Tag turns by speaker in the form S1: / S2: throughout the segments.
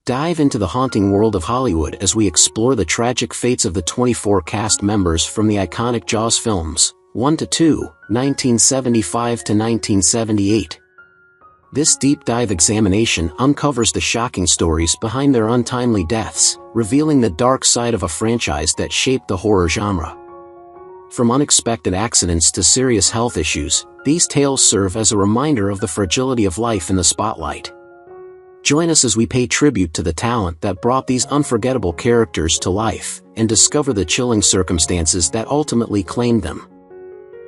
S1: Dive into the haunting world of Hollywood as we explore the tragic fates of the 24 cast members from the iconic Jaws films, 1 to 2, 1975 to 1978. This deep dive examination uncovers the shocking stories behind their untimely deaths, revealing the dark side of a franchise that shaped the horror genre. From unexpected accidents to serious health issues, these tales serve as a reminder of the fragility of life in the spotlight. Join us as we pay tribute to the talent that brought these unforgettable characters to life, and discover the chilling circumstances that ultimately claimed them.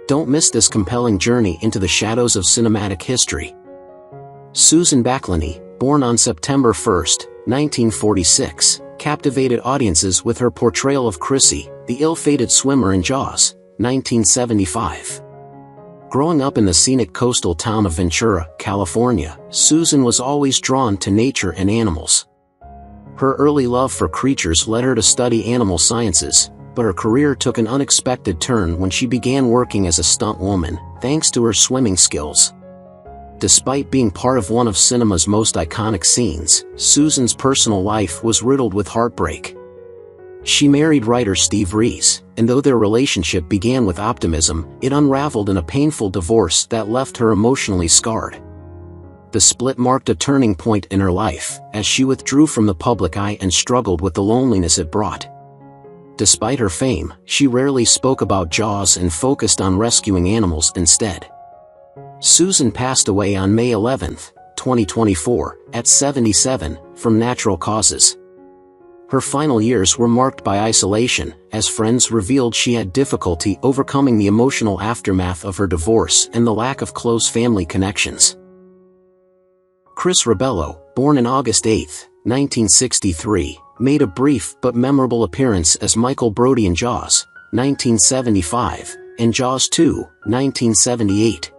S1: Don't miss this compelling journey into the shadows of cinematic history. Susan Backlany, born on September 1, 1946, captivated audiences with her portrayal of Chrissy, the ill-fated swimmer in Jaws, 1975. Growing up in the scenic coastal town of Ventura, California, Susan was always drawn to nature and animals. Her early love for creatures led her to study animal sciences, but her career took an unexpected turn when she began working as a stunt woman, thanks to her swimming skills. Despite being part of one of cinema's most iconic scenes, Susan's personal life was riddled with heartbreak. She married writer Steve Rees, and though their relationship began with optimism, it unraveled in a painful divorce that left her emotionally scarred. The split marked a turning point in her life, as she withdrew from the public eye and struggled with the loneliness it brought. Despite her fame, she rarely spoke about Jaws and focused on rescuing animals instead. Susan passed away on May 11, 2024, at 77, from natural causes. Her final years were marked by isolation, as friends revealed she had difficulty overcoming the emotional aftermath of her divorce and the lack of close family connections. Chris Rebello, born on August 8, 1963, made a brief but memorable appearance as Michael Brody in Jaws, 1975, and Jaws 2, 1978.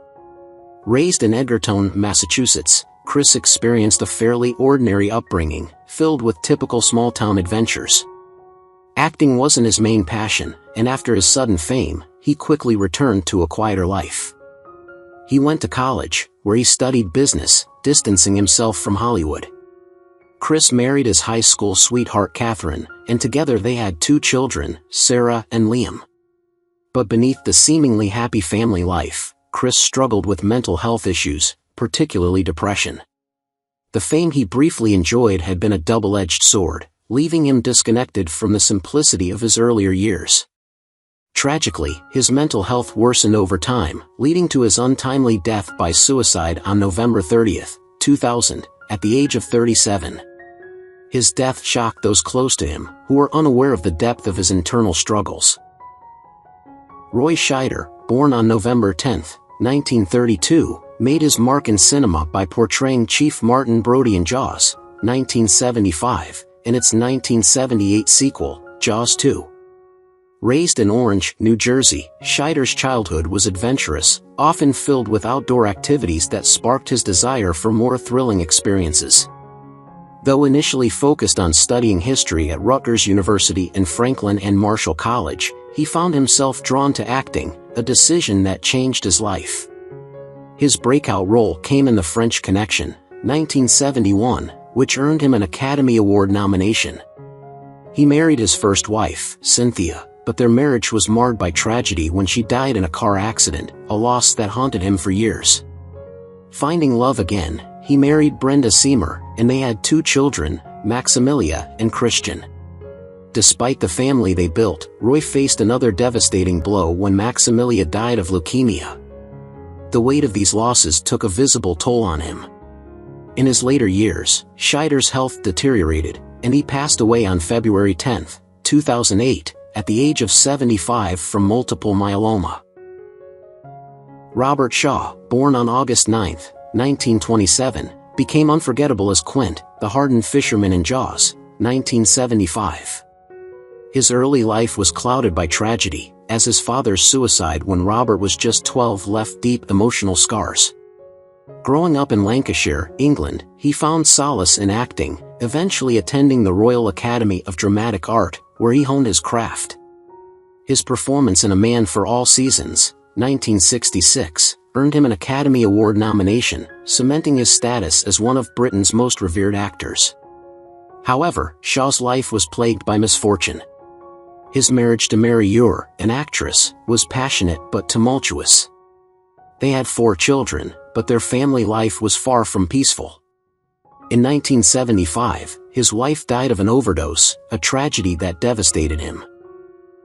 S1: Raised in Edgartown, Massachusetts, Chris experienced a fairly ordinary upbringing, filled with typical small-town adventures. Acting wasn't his main passion, and after his sudden fame, he quickly returned to a quieter life. He went to college, where he studied business, distancing himself from Hollywood. Chris married his high school sweetheart Catherine, and together they had 2 children, Sarah and Liam. But beneath the seemingly happy family life, Chris struggled with mental health issues, particularly depression. The fame he briefly enjoyed had been a double-edged sword, leaving him disconnected from the simplicity of his earlier years. Tragically, his mental health worsened over time, leading to his untimely death by suicide on November 30, 2000, at the age of 37. His death shocked those close to him, who were unaware of the depth of his internal struggles. Roy Scheider, born on November 10, 1932, made his mark in cinema by portraying Chief Martin Brody in Jaws, 1975, and its 1978 sequel, Jaws 2. Raised in Orange, New Jersey, Scheider's childhood was adventurous, often filled with outdoor activities that sparked his desire for more thrilling experiences. Though initially focused on studying history at Rutgers University and Franklin and Marshall College, he found himself drawn to acting, a decision that changed his life. His breakout role came in The French Connection, 1971, which earned him an Academy Award nomination. He married his first wife, Cynthia, but their marriage was marred by tragedy when she died in a car accident, a loss that haunted him for years. Finding love again, he married Brenda Seymour, and they had 2 children, Maximilia and Christian. Despite the family they built, Roy faced another devastating blow when Maximilia died of leukemia. The weight of these losses took a visible toll on him. In his later years, Scheider's health deteriorated, and he passed away on February 10, 2008, at the age of 75 from multiple myeloma. Robert Shaw, born on August 9, 1927, became unforgettable as Quint, the hardened fisherman in Jaws, 1975. His early life was clouded by tragedy, as his father's suicide when Robert was just 12 left deep emotional scars. Growing up in Lancashire, England, he found solace in acting, eventually attending the Royal Academy of Dramatic Art, where he honed his craft. His performance in A Man for All Seasons, 1966, earned him an Academy Award nomination, cementing his status as one of Britain's most revered actors. However, Shaw's life was plagued by misfortune. His marriage to Mary Ure, an actress, was passionate but tumultuous. They had 4 children, but their family life was far from peaceful. In 1975, his wife died of an overdose, a tragedy that devastated him.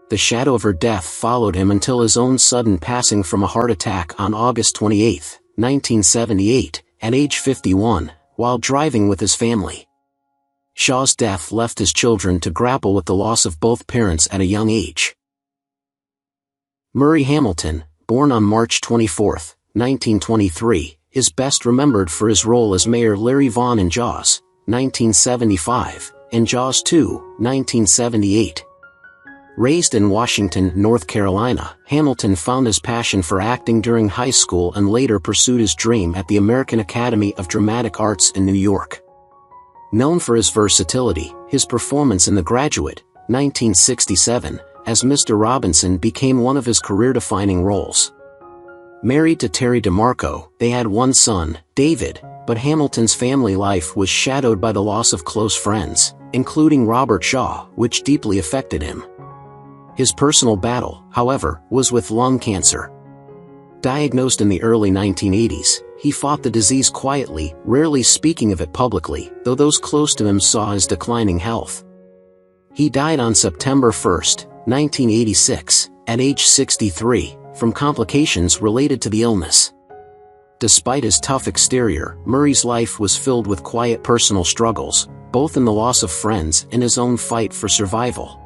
S1: The shadow of her death followed him until his own sudden passing from a heart attack on August 28, 1978, at age 51, while driving with his family. Shaw's death left his children to grapple with the loss of both parents at a young age. Murray Hamilton, born on March 24, 1923, is best remembered for his role as Mayor Larry Vaughn in Jaws, 1975, and Jaws 2, 1978. Raised in Washington, North Carolina, Hamilton found his passion for acting during high school and later pursued his dream at the American Academy of Dramatic Arts in New York. Known for his versatility, his performance in The Graduate, 1967, as Mr. Robinson became one of his career-defining roles. Married to Terry DeMarco, they had 1 son, David, but Hamilton's family life was shadowed by the loss of close friends, including Robert Shaw, which deeply affected him. His personal battle, however, was with lung cancer. Diagnosed in the early 1980s, he fought the disease quietly, rarely speaking of it publicly, though those close to him saw his declining health. He died on September 1, 1986, at age 63, from complications related to the illness. Despite his tough exterior, Murray's life was filled with quiet personal struggles, both in the loss of friends and his own fight for survival.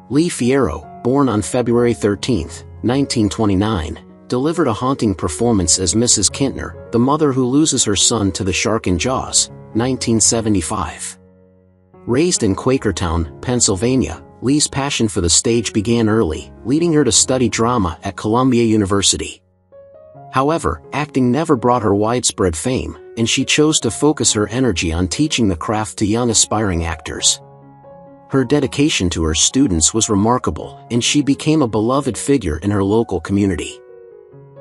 S1: Lee Fiero, born on February 13, 1929, delivered a haunting performance as Mrs. Kintner, the mother who loses her son to the shark in Jaws, 1975. Raised in Quakertown, Pennsylvania, Lee's passion for the stage began early, leading her to study drama at Columbia University. However, acting never brought her widespread fame, and she chose to focus her energy on teaching the craft to young aspiring actors. Her dedication to her students was remarkable, and she became a beloved figure in her local community.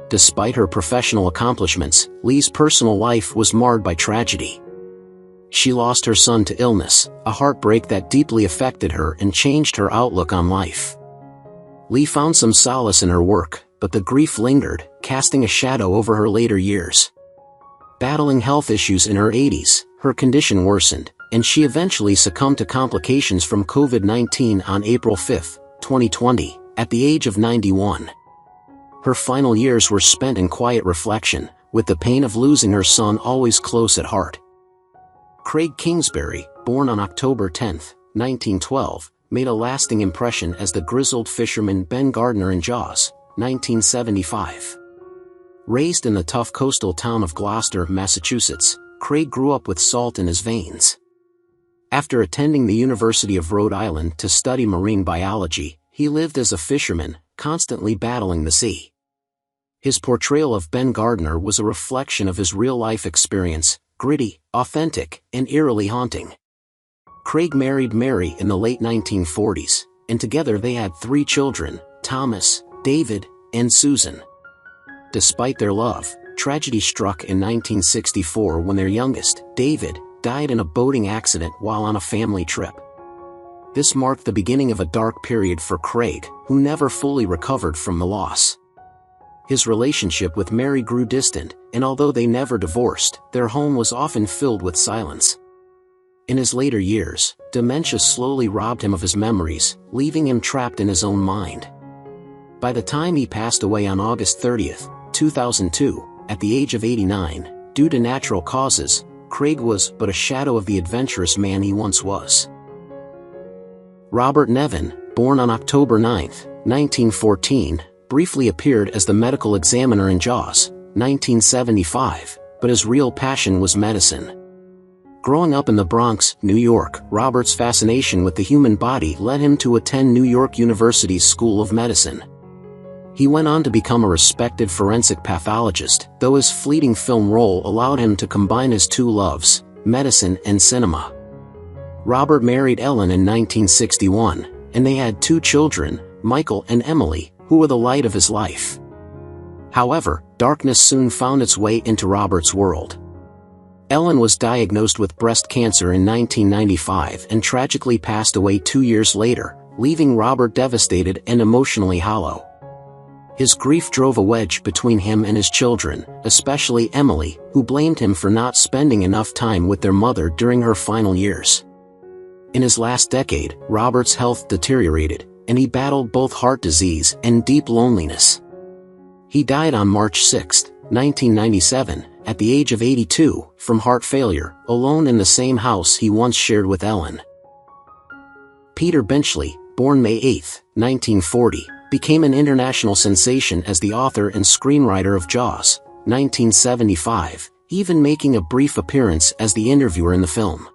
S1: Despite her professional accomplishments, Lee's personal life was marred by tragedy. She lost her son to illness, a heartbreak that deeply affected her and changed her outlook on life. Lee found some solace in her work, but the grief lingered, casting a shadow over her later years. Battling health issues in her 80s, her condition worsened, and she eventually succumbed to complications from COVID-19 on April 5, 2020, at the age of 91. Her final years were spent in quiet reflection, with the pain of losing her son always close at heart. Craig Kingsbury, born on October 10, 1912, made a lasting impression as the grizzled fisherman Ben Gardner in Jaws, 1975. Raised in the tough coastal town of Gloucester, Massachusetts, Craig grew up with salt in his veins. After attending the University of Rhode Island to study marine biology, he lived as a fisherman, constantly battling the sea. His portrayal of Ben Gardner was a reflection of his real-life experience, gritty, authentic, and eerily haunting. Craig married Mary in the late 1940s, and together they had 3 children, Thomas, David, and Susan. Despite their love, tragedy struck in 1964 when their youngest, David, died in a boating accident while on a family trip. This marked the beginning of a dark period for Craig, who never fully recovered from the loss. His relationship with Mary grew distant, and although they never divorced, their home was often filled with silence. In his later years, dementia slowly robbed him of his memories, leaving him trapped in his own mind. By the time he passed away on August 30, 2002, at the age of 89, due to natural causes, Craig was but a shadow of the adventurous man he once was. Robert Nevin, born on October 9, 1914, briefly appeared as the medical examiner in Jaws, 1975, but his real passion was medicine. Growing up in the Bronx, New York, Robert's fascination with the human body led him to attend New York University's School of Medicine. He went on to become a respected forensic pathologist, though his fleeting film role allowed him to combine his 2 loves, medicine and cinema. Robert married Ellen in 1961, and they had 2 children, Michael and Emily, who were the light of his life. However, darkness soon found its way into Robert's world. Ellen was diagnosed with breast cancer in 1995 and tragically passed away 2 years later, leaving Robert devastated and emotionally hollow. His grief drove a wedge between him and his children, especially Emily, who blamed him for not spending enough time with their mother during her final years. In his last decade, Robert's health deteriorated, and he battled both heart disease and deep loneliness. He died on March 6, 1997, at the age of 82, from heart failure, alone in the same house he once shared with Ellen. Peter Benchley, born May 8, 1940, became an international sensation as the author and screenwriter of Jaws, 1975, even making a brief appearance as the interviewer in the film.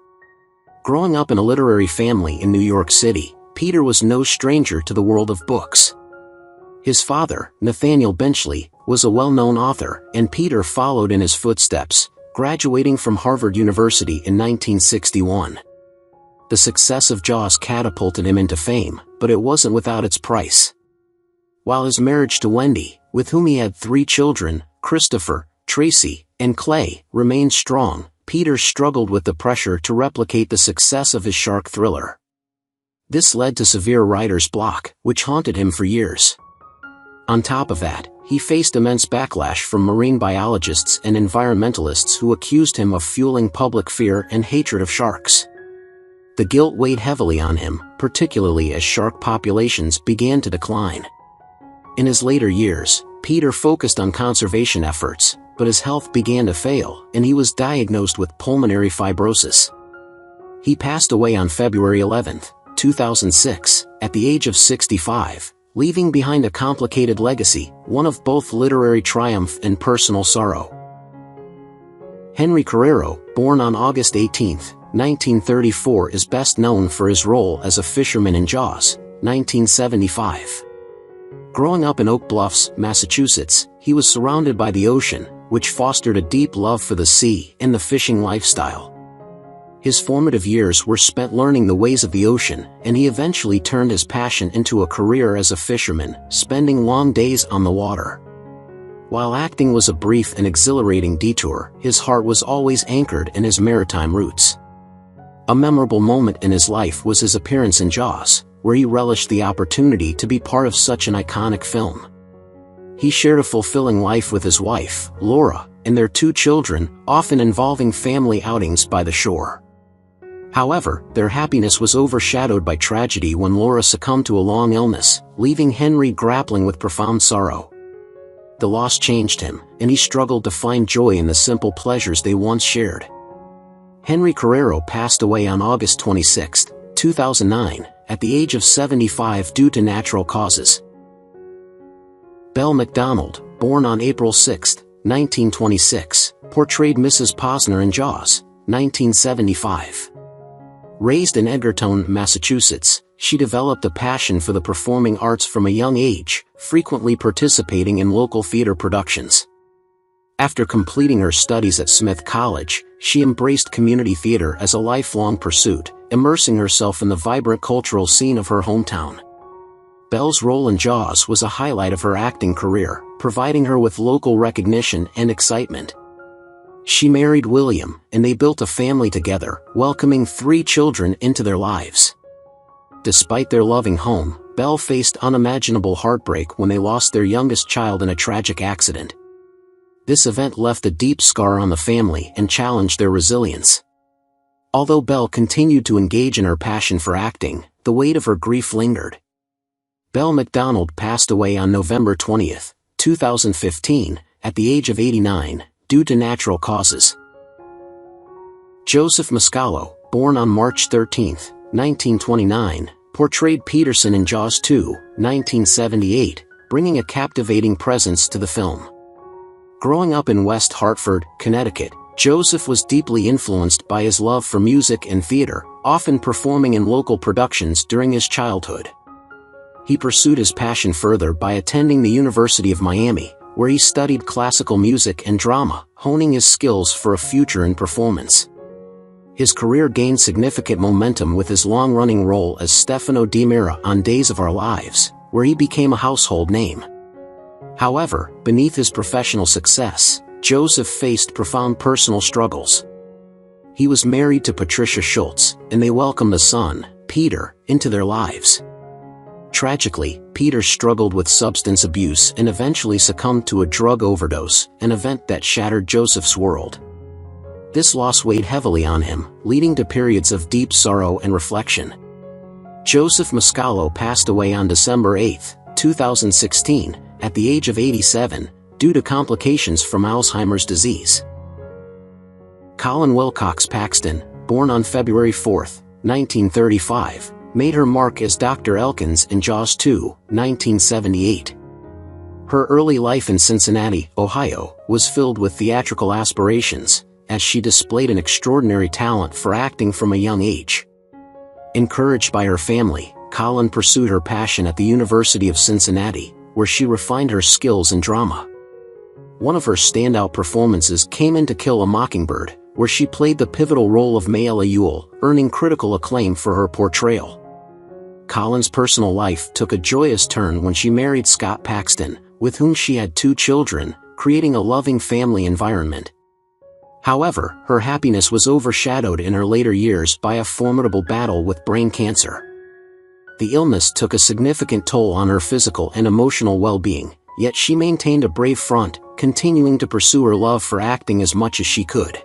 S1: Growing up in a literary family in New York City, Peter was no stranger to the world of books. His father, Nathaniel Benchley, was a well-known author, and Peter followed in his footsteps, graduating from Harvard University in 1961. The success of Jaws catapulted him into fame, but it wasn't without its price. While his marriage to Wendy, with whom he had 3 children, Christopher, Tracy, and Clay, remained strong, Peter struggled with the pressure to replicate the success of his shark thriller. This led to severe writer's block, which haunted him for years. On top of that, he faced immense backlash from marine biologists and environmentalists who accused him of fueling public fear and hatred of sharks. The guilt weighed heavily on him, particularly as shark populations began to decline. In his later years, Peter focused on conservation efforts, but his health began to fail, and he was diagnosed with pulmonary fibrosis. He passed away on February 11, 2006, at the age of 65, leaving behind a complicated legacy, one of both literary triumph and personal sorrow. Henry Carrera, born on August 18, 1934, is best known for his role as a fisherman in Jaws, 1975. Growing up in Oak Bluffs, Massachusetts, he was surrounded by the ocean, which fostered a deep love for the sea and the fishing lifestyle. His formative years were spent learning the ways of the ocean, and he eventually turned his passion into a career as a fisherman, spending long days on the water. While acting was a brief and exhilarating detour, his heart was always anchored in his maritime roots. A memorable moment in his life was his appearance in Jaws, where he relished the opportunity to be part of such an iconic film. He shared a fulfilling life with his wife, Laura, and their 2 children, often involving family outings by the shore. However, their happiness was overshadowed by tragedy when Laura succumbed to a long illness, leaving Henry grappling with profound sorrow. The loss changed him, and he struggled to find joy in the simple pleasures they once shared. Henry Carrera passed away on August 26, 2009, at the age of 75 due to natural causes. Belle MacDonald, born on April 6, 1926, portrayed Mrs. Posner in Jaws, 1975. Raised in Edgartown, Massachusetts, she developed a passion for the performing arts from a young age, frequently participating in local theater productions. After completing her studies at Smith College, she embraced community theater as a lifelong pursuit, immersing herself in the vibrant cultural scene of her hometown. Belle's role in Jaws was a highlight of her acting career, providing her with local recognition and excitement. She married William, and they built a family together, welcoming 3 children into their lives. Despite their loving home, Belle faced unimaginable heartbreak when they lost their youngest child in a tragic accident. This event left a deep scar on the family and challenged their resilience. Although Belle continued to engage in her passion for acting, the weight of her grief lingered. Belle MacDonald passed away on November 20, 2015, at the age of 89, due to natural causes. Joseph Mcall, born on March 13, 1929, portrayed Peterson in Jaws 2, 1978, bringing a captivating presence to the film. Growing up in West Hartford, Connecticut, Joseph was deeply influenced by his love for music and theater, often performing in local productions during his childhood. He pursued his passion further by attending the University of Miami, where he studied classical music and drama, honing his skills for a future in performance. His career gained significant momentum with his long-running role as Stefano Di Mera on Days of Our Lives, where he became a household name. However, beneath his professional success, Joseph faced profound personal struggles. he was married to Patricia Schultz, and they welcomed a son, Peter, into their lives. Tragically, Peter struggled with substance abuse and eventually succumbed to a drug overdose, an event that shattered Joseph's world. This loss weighed heavily on him, leading to periods of deep sorrow and reflection. Joseph Mcall passed away on December 8, 2016, at the age of 87, due to complications from Alzheimer's disease. Colin Wilcox Paxton, born on February 4, 1935, made her mark as Dr. Elkins in Jaws 2, 1978. Her early life in Cincinnati, Ohio, was filled with theatrical aspirations, as she displayed an extraordinary talent for acting from a young age. Encouraged by her family, Colin pursued her passion at the University of Cincinnati, where she refined her skills in drama. One of her standout performances came in To Kill a Mockingbird, where she played the pivotal role of Mayella Ewell, earning critical acclaim for her portrayal. Colin's personal life took a joyous turn when she married Scott Paxton, with whom she had 2 children, creating a loving family environment. However, her happiness was overshadowed in her later years by a formidable battle with brain cancer. The illness took a significant toll on her physical and emotional well-being, yet she maintained a brave front, continuing to pursue her love for acting as much as she could.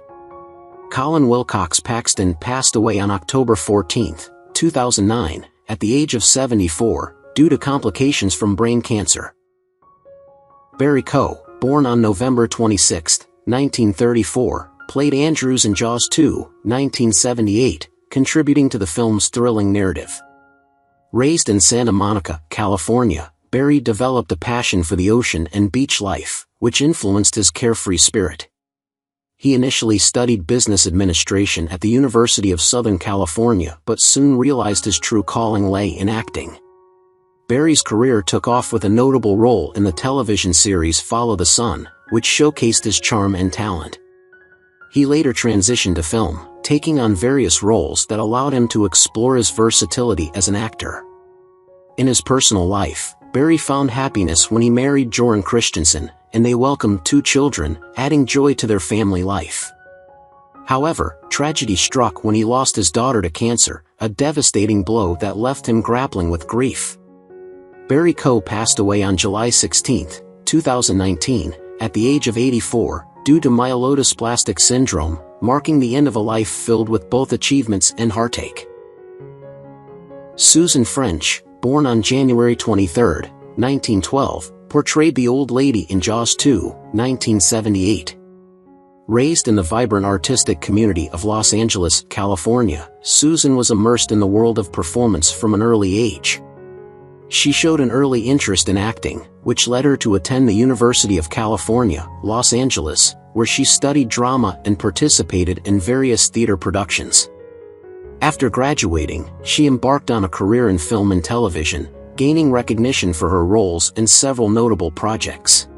S1: Colin Wilcox Paxton passed away on October 14, 2009, at the age of 74, due to complications from brain cancer. Barry Coe, born on November 26, 1934, played Andrews in Jaws 2, 1978, contributing to the film's thrilling narrative. Raised in Santa Monica, California, Barry developed a passion for the ocean and beach life, which influenced his carefree spirit. He initially studied business administration at the University of Southern California but soon realized his true calling lay in acting. Barry's career took off with a notable role in the television series Follow the Sun, which showcased his charm and talent. He later transitioned to film, taking on various roles that allowed him to explore his versatility as an actor. In his personal life, Barry found happiness when he married Joran Christensen, and they welcomed 2 children, adding joy to their family life. However, tragedy struck when he lost his daughter to cancer, a devastating blow that left him grappling with grief. Barry Coe passed away on July 16, 2019, at the age of 84, due to myelodysplastic syndrome, marking the end of a life filled with both achievements and heartache. Susan French, born on January 23, 1912, portrayed the old lady in Jaws 2, 1978. Raised in the vibrant artistic community of Los Angeles, California, Susan was immersed in the world of performance from an early age. She showed an early interest in acting, which led her to attend the University of California, Los Angeles, where she studied drama and participated in various theater productions. After graduating, she embarked on a career in film and television, gaining recognition for her roles in several notable projects.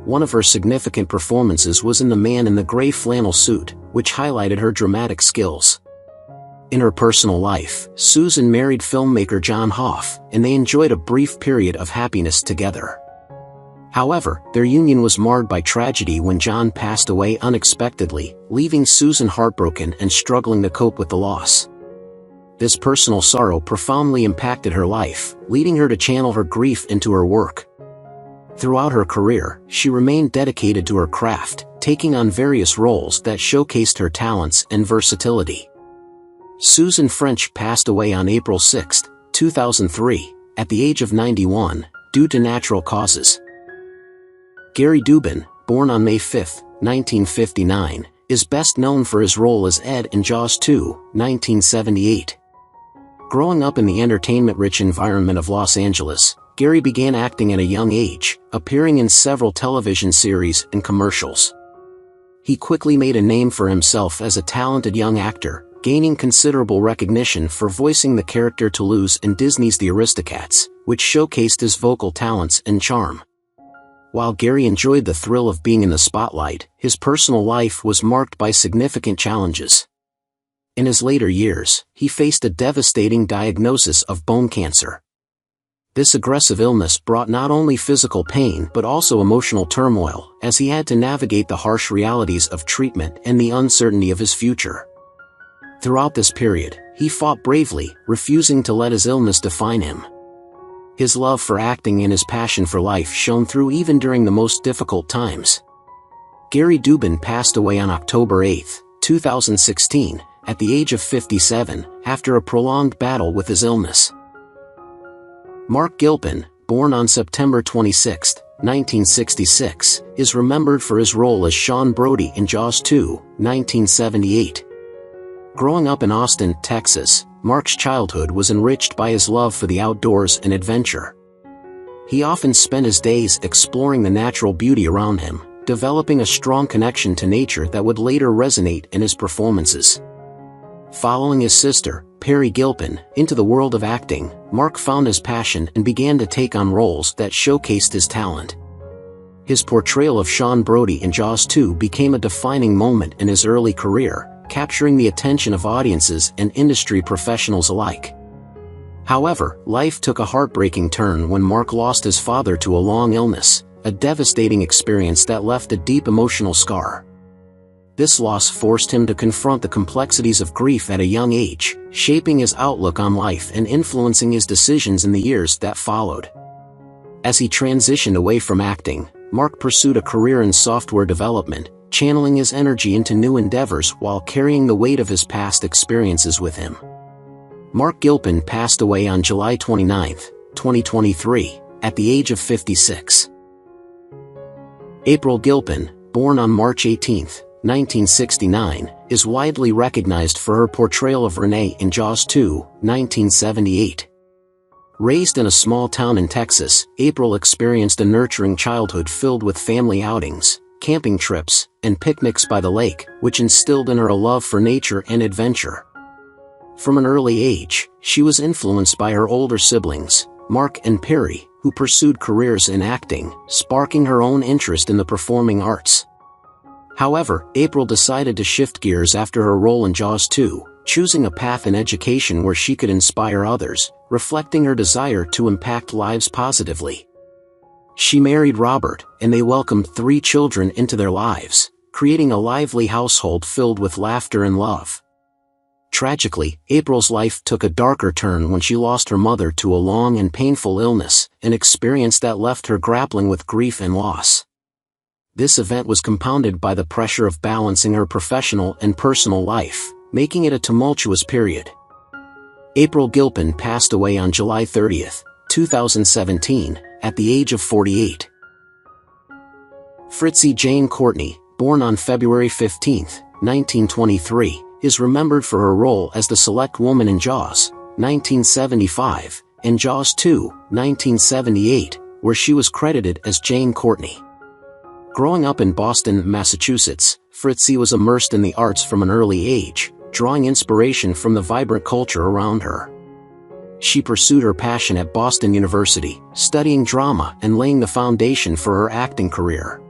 S1: One of her significant performances was in The Man in the Gray Flannel Suit, which highlighted her dramatic skills. In her personal life, Susan married filmmaker John Hoff, and they enjoyed a brief period of happiness together. However, their union was marred by tragedy when John passed away unexpectedly, leaving Susan heartbroken and struggling to cope with the loss. This personal sorrow profoundly impacted her life, leading her to channel her grief into her work. Throughout her career, she remained dedicated to her craft, taking on various roles that showcased her talents and versatility. Susan French passed away on April 6, 2003, at the age of 91, due to natural causes. Gary Dubin, born on May 5, 1959, is best known for his role as Ed in Jaws 2, 1978. Growing up in the entertainment-rich environment of Los Angeles, Gary began acting at a young age, appearing in several television series and commercials. He quickly made a name for himself as a talented young actor, gaining considerable recognition for voicing the character Toulouse in Disney's The Aristocats, which showcased his vocal talents and charm. While Gary enjoyed the thrill of being in the spotlight, his personal life was marked by significant challenges. In his later years, he faced a devastating diagnosis of bone cancer. This aggressive illness brought not only physical pain but also emotional turmoil, as he had to navigate the harsh realities of treatment and the uncertainty of his future. Throughout this period, he fought bravely, refusing to let his illness define him. His love for acting and his passion for life shone through even during the most difficult times. Gary Dubin passed away on October 8, 2016, at the age of 57, after a prolonged battle with his illness. Mark Gilpin, born on September 26, 1966, is remembered for his role as Sean Brody in Jaws 2, 1978. Growing up in Austin, Texas, Mark's childhood was enriched by his love for the outdoors and adventure. He often spent his days exploring the natural beauty around him, developing a strong connection to nature that would later resonate in his performances. Following his sister, Perry Gilpin, into the world of acting, Mark found his passion and began to take on roles that showcased his talent. His portrayal of Sean Brody in Jaws 2 became a defining moment in his early career, capturing the attention of audiences and industry professionals alike. However, life took a heartbreaking turn when Mark lost his father to a long illness, a devastating experience that left a deep emotional scar. This loss forced him to confront the complexities of grief at a young age, shaping his outlook on life and influencing his decisions in the years that followed. As he transitioned away from acting, Mark pursued a career in software development, channeling his energy into new endeavors while carrying the weight of his past experiences with him. Mark Gilpin passed away on July 29, 2023, at the age of 56. April Gilpin, born on March 18, 1969, is widely recognized for her portrayal of Renee in Jaws 2, 1978. Raised in a small town in Texas, April experienced a nurturing childhood filled with family outings, camping trips, and picnics by the lake, which instilled in her a love for nature and adventure. From an early age, she was influenced by her older siblings, Mark and Perry, who pursued careers in acting, sparking her own interest in the performing arts. However, April decided to shift gears after her role in Jaws 2, choosing a path in education where she could inspire others, reflecting her desire to impact lives positively. She married Robert, and they welcomed 3 children into their lives, creating a lively household filled with laughter and love. Tragically, April's life took a darker turn when she lost her mother to a long and painful illness, an experience that left her grappling with grief and loss. This event was compounded by the pressure of balancing her professional and personal life, making it a tumultuous period. April Gilpin passed away on July 30, 2017, at the age of 48. Fritzy Jane Courtney, born on February 15, 1923, is remembered for her role as the select woman in Jaws, 1975, and Jaws 2, 1978, where she was credited as Jane Courtney. Growing up in Boston, Massachusetts, Fritzy was immersed in the arts from an early age, drawing inspiration from the vibrant culture around her. She pursued her passion at Boston University, studying drama and laying the foundation for her acting career.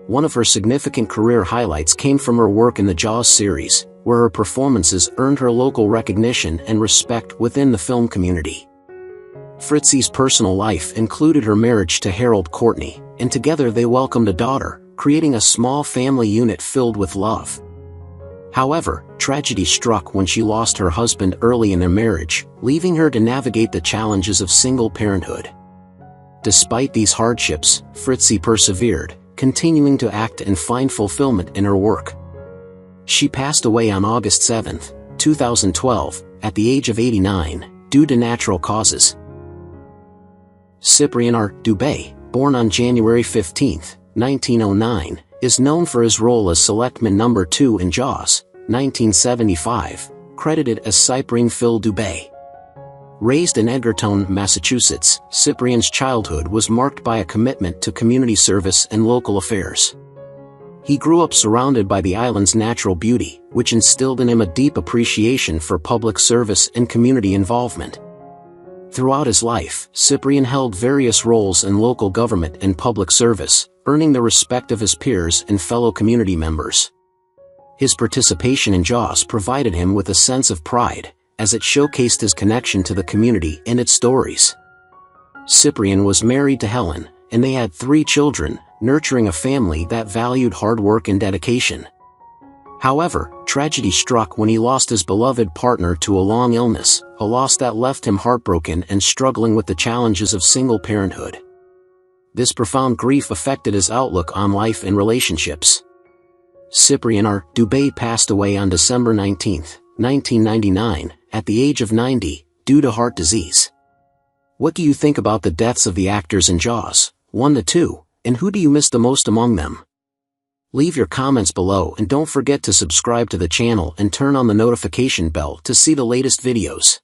S1: One of her significant career highlights came from her work in the Jaws series, where her performances earned her local recognition and respect within the film community. Fritzy's personal life included her marriage to Harold Courtney, and together they welcomed a daughter, creating a small family unit filled with love. However, tragedy struck when she lost her husband early in their marriage, leaving her to navigate the challenges of single parenthood. Despite these hardships, Fritzy persevered, continuing to act and find fulfillment in her work. She passed away on August 7, 2012, at the age of 89, due to natural causes. Cyen AR Dubet, born on January 15, 1909, is known for his role as Selectman No. 2 in Jaws, 1975, credited as Cyprien Phil Dubet. Raised in Edgartown, Massachusetts, Cyprien's childhood was marked by a commitment to community service and local affairs. He grew up surrounded by the island's natural beauty, which instilled in him a deep appreciation for public service and community involvement. Throughout his life, Cyprien held various roles in local government and public service, earning the respect of his peers and fellow community members. His participation in Jaws provided him with a sense of pride, as it showcased his connection to the community and its stories. Cyprien was married to Helen, and they had 3 children, nurturing a family that valued hard work and dedication. However, tragedy struck when he lost his beloved partner to a long illness, a loss that left him heartbroken and struggling with the challenges of single parenthood. This profound grief affected his outlook on life and relationships. Cyen AR Dubet passed away on December 19, 1999, at the age of 90, due to heart disease. What do you think about the deaths of the actors in Jaws 1 to 2, and who do you miss the most among them? Leave your comments below and don't forget to subscribe to the channel and turn on the notification bell to see the latest videos.